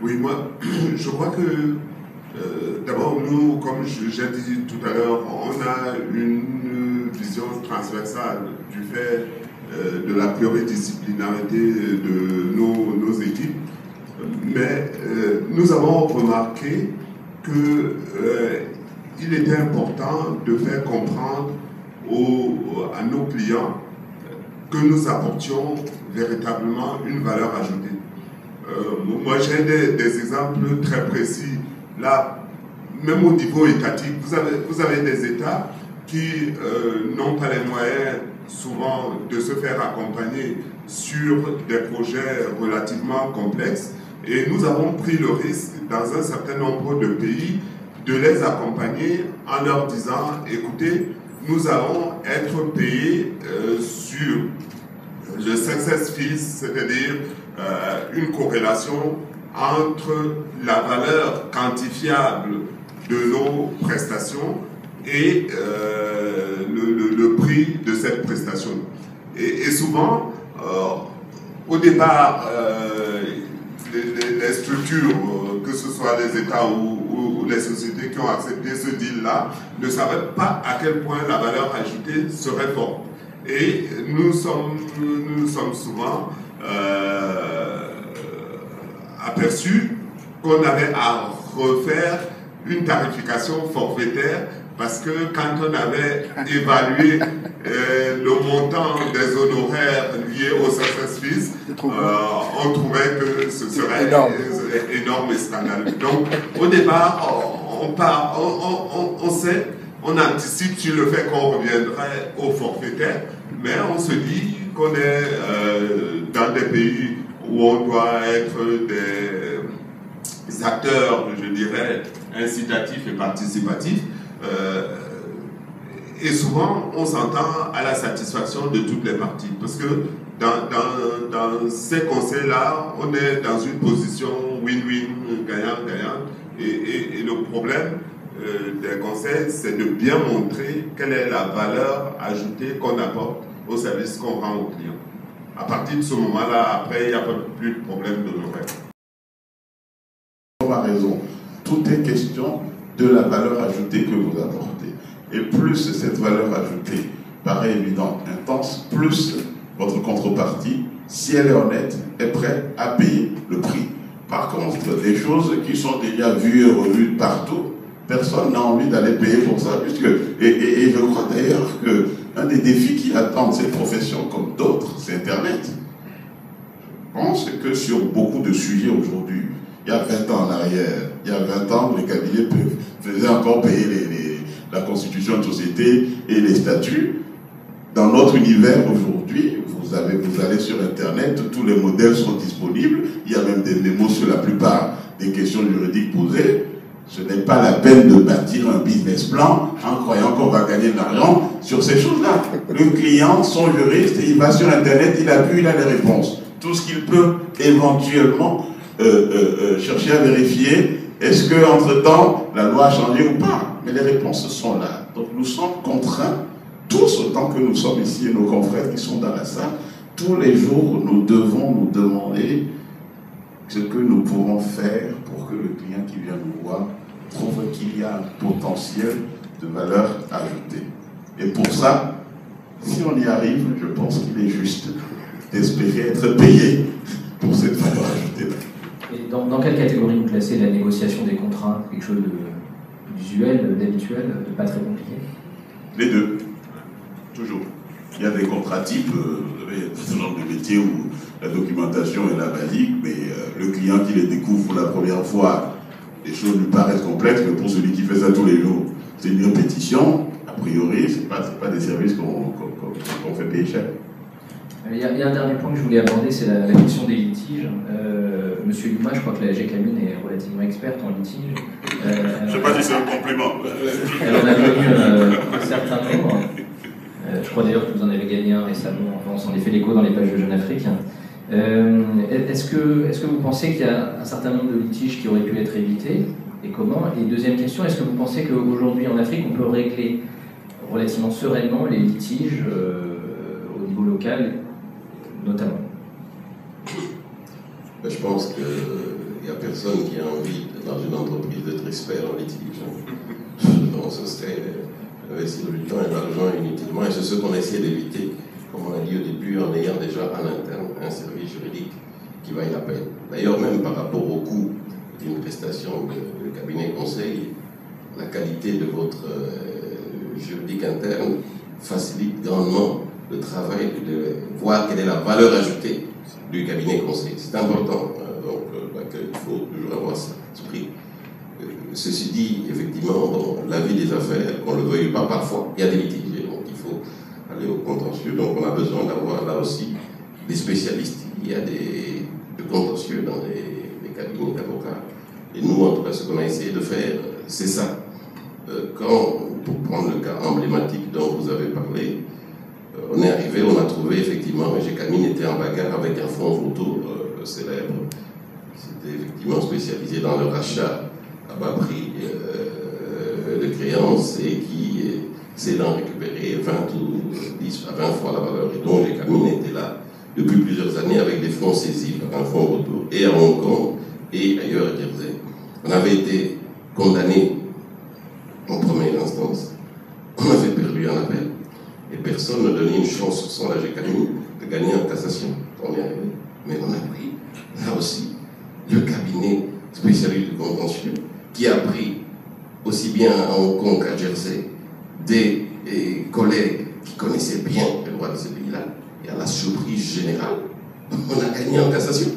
Oui, moi, je crois que d'abord, nous, comme j'ai dit tout à l'heure, on a une vision transversale du fait de la pluridisciplinarité de nos équipes. Mais nous avons remarqué qu'il était important de faire comprendre à nos clients que nous apportions véritablement une valeur ajoutée. Moi, j'ai des exemples très précis. Là, même au niveau étatique, vous avez des États qui n'ont pas les moyens souvent de se faire accompagner sur des projets relativement complexes. Et nous avons pris le risque, dans un certain nombre de pays, de les accompagner en leur disant, écoutez, nous allons être payés sur le success fees, c'est-à-dire une corrélation entre la valeur quantifiable de nos prestations et le prix de cette prestation. Et souvent, au départ, les structures, que ce soit les États ou les sociétés qui ont accepté ce deal-là, ne savaient pas à quel point la valeur ajoutée serait forte. Et nous sommes souvent aperçus qu'on avait à refaire une tarification forfaitaire parce que quand on avait évalué le montant des honoraires liés au success fees, on trouvait que ce serait énorme et scandaleux. Donc, au départ, on sait, on anticipe sur le fait qu'on reviendrait au forfaitaire, mais on se dit qu'on est dans des pays où on doit être des acteurs, je dirais, incitatifs et participatifs. Et souvent, on s'entend à la satisfaction de toutes les parties. Parce que dans ces conseils-là, on est dans une position win-win, gagnant-gagnant. Et le problème des conseils, c'est de bien montrer quelle est la valeur ajoutée qu'on apporte au service qu'on rend aux clients. À partir de ce moment-là, après, il n'y a pas plus de problème d'honoraires. On a raison. Tout est question de la valeur ajoutée que vous apportez. Et plus cette valeur ajoutée paraît évidente, intense, plus votre contrepartie, si elle est honnête, est prête à payer le prix. Par contre, des choses qui sont déjà vues et revues partout, personne n'a envie d'aller payer pour ça. Et je crois d'ailleurs qu'un des défis qui attendent ces professions comme d'autres, c'est Internet. Je pense que sur beaucoup de sujets aujourd'hui, il y a 20 ans en arrière, il y a 20 ans, les cabinets faisaient encore payer la constitution de société et les statuts. Dans notre univers aujourd'hui, vous allez sur Internet, tous les modèles sont disponibles, il y a même des mémos sur la plupart des questions juridiques posées. Ce n'est pas la peine de bâtir un business plan en croyant qu'on va gagner de l'argent sur ces choses-là. Le client, son juriste, il va sur Internet, il appuie, il a les réponses. Tout ce qu'il peut éventuellement chercher à vérifier, est-ce qu'entre-temps, la loi a changé ou pas? Mais les réponses sont là. Donc nous sommes contraints, tous autant que nous sommes ici et nos confrères qui sont dans la salle, tous les jours, nous devons nous demander ce que nous pourrons faire pour que le client qui vient nous voir trouve qu'il y a un potentiel de valeur ajoutée. Et pour ça, si on y arrive, je pense qu'il est juste d'espérer être payé pour cette valeur ajoutée-là. Et dans quelle catégorie vous classez la négociation des contrats? Quelque chose d'usuel, d'habituel, de pas très compliqué? Les deux. Toujours. Il y a des contrats types, vous avez un certain nombre de métiers où la documentation est la basique, mais le client qui les découvre pour la première fois, les choses lui paraissent complexes, mais pour celui qui fait ça tous les jours, c'est une répétition. A priori, ce n'est pas des services qu'on fait payer cher. Il y a un dernier point que je voulais aborder, c'est la question des litiges. Monsieur Luma, je crois que la GECAMINE est relativement experte en litige. Je ne sais pas si c'est un compliment. Elle en a connu un certain nombre. Je crois d'ailleurs que vous en avez gagné un récemment. Enfin, on s'en est fait l'écho dans les pages de Jeune Afrique. Est-ce que vous pensez qu'il y a un certain nombre de litiges qui auraient pu être évités? Et comment? Et deuxième question, est-ce que vous pensez qu'aujourd'hui en Afrique, on peut régler relativement sereinement les litiges au niveau local, notamment? Je pense qu'il il n'y a personne qui a envie, dans une entreprise, d'être expert en litige. Donc, ce serait investir du temps et de l'argent inutilement, et c'est ce qu'on essaie d'éviter, comme on a dit au début, en ayant déjà à l'interne un service juridique qui vaille la peine. D'ailleurs, même par rapport au coût d'une prestation de cabinet conseil, la qualité de votre juridique interne facilite grandement le travail de voir quelle est la valeur ajoutée du cabinet conseil. C'est important, il faut toujours avoir ça à l'esprit. Ceci dit, effectivement, dans la vie des affaires, qu'on ne le veuille pas parfois, il y a des litiges, donc il faut aller au contentieux. Donc on a besoin d'avoir là aussi des spécialistes. Il y a des contentieux dans les cabinets d'avocats. Et nous, en tout cas, ce qu'on a essayé de faire, c'est ça. Pour prendre le cas emblématique dont vous avez parlé, on est arrivé, on a trouvé effectivement, Gécamine était en bagarre avec un fonds vautour célèbre. C'était effectivement spécialisé dans le rachat à bas prix de créances et qui sait d'en récupérer 20 ou 10 à 20 fois la valeur. Et donc Gécamine était là depuis plusieurs années avec des fonds saisis par un fonds vautour et à Hong Kong et ailleurs à Jersey. On avait été condamnés en première instance. On avait perdu un appel. Et personne ne donnait une chance sans la Gécamine de gagner en cassation. On y est arrivé. Mais on a pris, là aussi, le cabinet spécialiste du contentieux, qui a pris, aussi bien à Hong Kong qu'à Jersey, des collègues qui connaissaient bien le droit de ce pays-là. Et à la surprise générale, on a gagné en cassation.